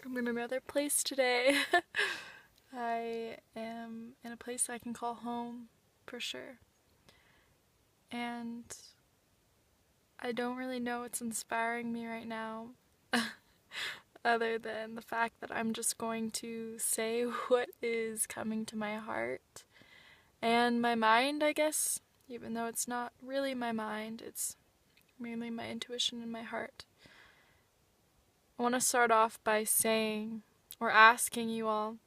I'm in another place today. I am in a place I can call home for sure. And I don't really know what's inspiring me right now, other than the fact that I'm just going to say what is coming to my heart and my mind, I guess, even though it's not really my mind, it's mainly my intuition and my heart. I want to start off by saying or asking you all,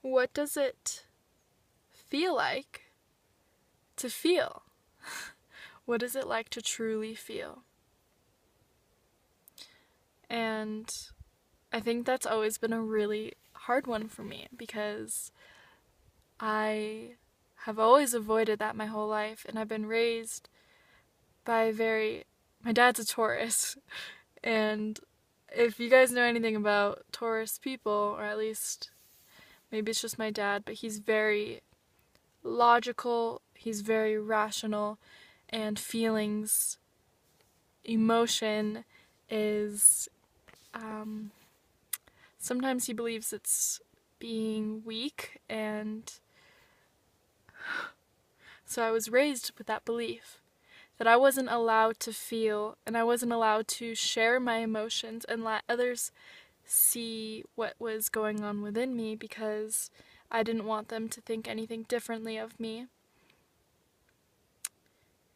what does it feel like to feel? What is it like to truly feel? And I think that's always been a really hard one for me because I have always avoided that my whole life, and I've been raised by my dad's a Taurus, and if you guys know anything about Taurus people, or at least maybe it's just my dad, but he's very logical, he's very rational, and emotion is, sometimes he believes it's being weak, and so I was raised with that belief that I wasn't allowed to feel and I wasn't allowed to share my emotions and let others see what was going on within me because I didn't want them to think anything differently of me.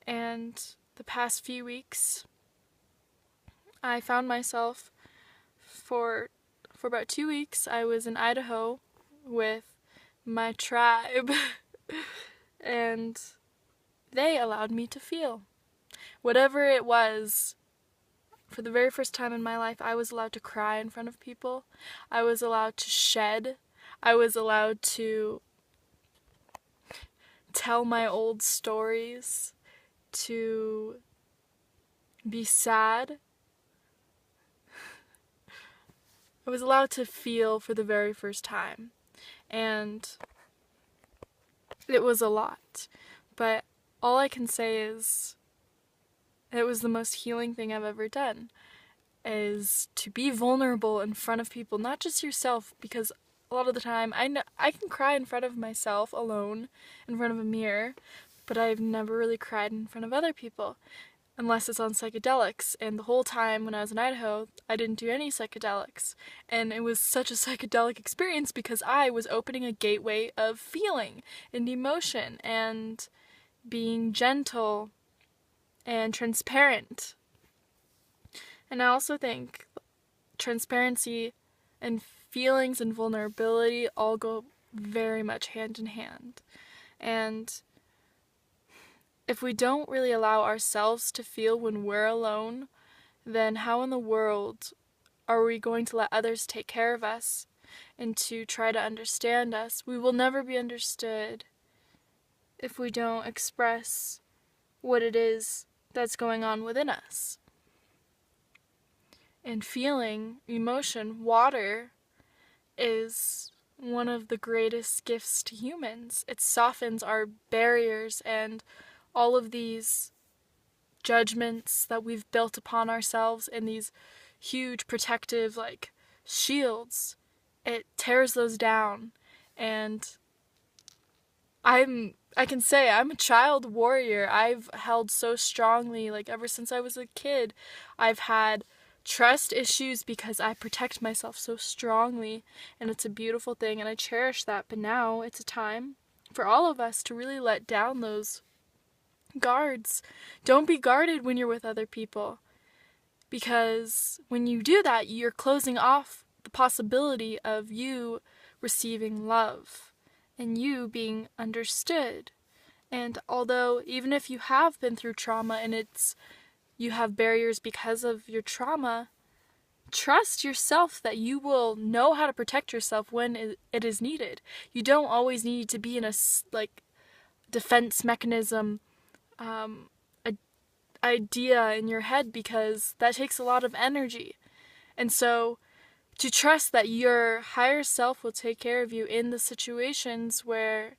And the past few weeks, I found myself for about 2 weeks, I was in Idaho with my tribe, and they allowed me to feel. Whatever it was, for the very first time in my life, I was allowed to cry in front of people. I was allowed to shed. I was allowed to tell my old stories, to be sad. I was allowed to feel for the very first time. And it was a lot. But all I can say is it was the most healing thing I've ever done, is to be vulnerable in front of people, not just yourself, because a lot of the time I can cry in front of myself alone in front of a mirror, but I've never really cried in front of other people unless it's on psychedelics. And the whole time when I was in Idaho, I didn't do any psychedelics, and it was such a psychedelic experience because I was opening a gateway of feeling and emotion and being gentle and transparent. And I also think transparency and feelings and vulnerability all go very much hand in hand. And if we don't really allow ourselves to feel when we're alone, then how in the world are we going to let others take care of us and to try to understand us? We will never be understood if we don't express what it is that's going on within us. And feeling, emotion, water is one of the greatest gifts to humans. It softens our barriers and all of these judgments that we've built upon ourselves and these huge protective shields. It tears those down, and I can say I'm a child warrior. I've held so strongly, ever since I was a kid. I've had trust issues because I protect myself so strongly, and it's a beautiful thing, and I cherish that. But now it's a time for all of us to really let down those guards. Don't be guarded when you're with other people, because when you do that, you're closing off the possibility of you receiving love and you being understood. And although even if you have been through trauma and you have barriers because of your trauma, trust yourself that you will know how to protect yourself when it is needed. You don't always need to be in a defense mechanism idea in your head, because that takes a lot of energy. And so to trust that your higher self will take care of you in the situations where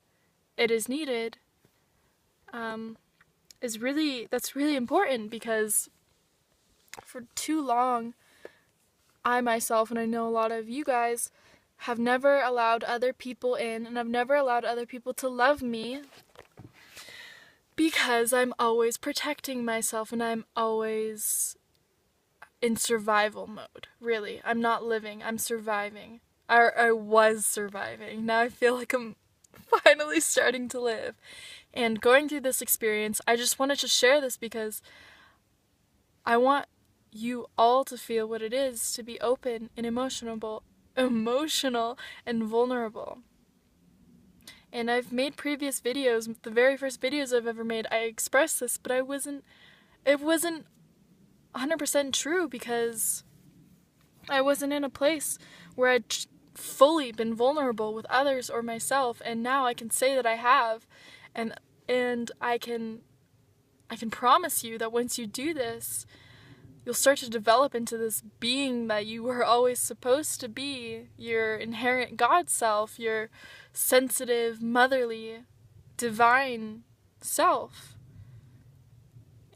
it is needed, that's really important, because for too long I myself, and I know a lot of you guys, have never allowed other people in, and I've never allowed other people to love me because I'm always protecting myself and I'm always in survival mode. Really, I'm not living, I'm surviving. I was surviving. Now I feel like I'm finally starting to live. And going through this experience, I just wanted to share this because I want you all to feel what it is to be open and emotional and vulnerable. And I've made previous videos, the very first videos I've ever made, I expressed this, but it wasn't 100% true because I wasn't in a place where I'd fully been vulnerable with others or myself, and now I can say that I have, and I can promise you that once you do this, you'll start to develop into this being that you were always supposed to be, your inherent God self, your sensitive, motherly, divine self.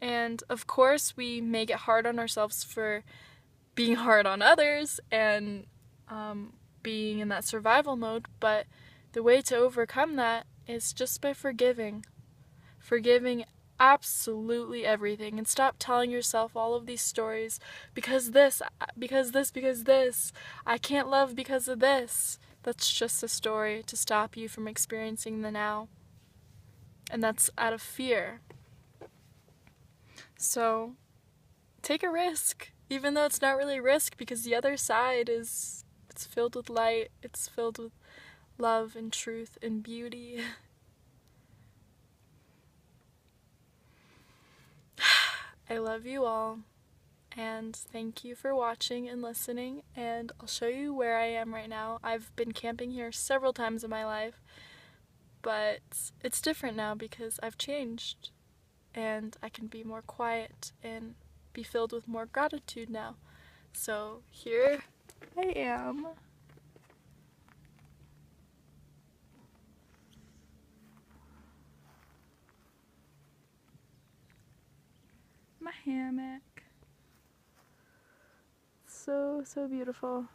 And of course, we may get hard on ourselves for being hard on others and being in that survival mode, but the way to overcome that is just by forgiving. Forgiving absolutely everything, and stop telling yourself all of these stories because this, I can't love because of this. That's just a story to stop you from experiencing the now, and that's out of fear. So take a risk, even though it's not really a risk, because the other side it's filled with light, it's filled with love and truth and beauty. I love you all, and thank you for watching and listening, and I'll show you where I am right now. I've been camping here several times in my life, but it's different now because I've changed, and I can be more quiet and be filled with more gratitude now. So here I am. My hammock. So beautiful.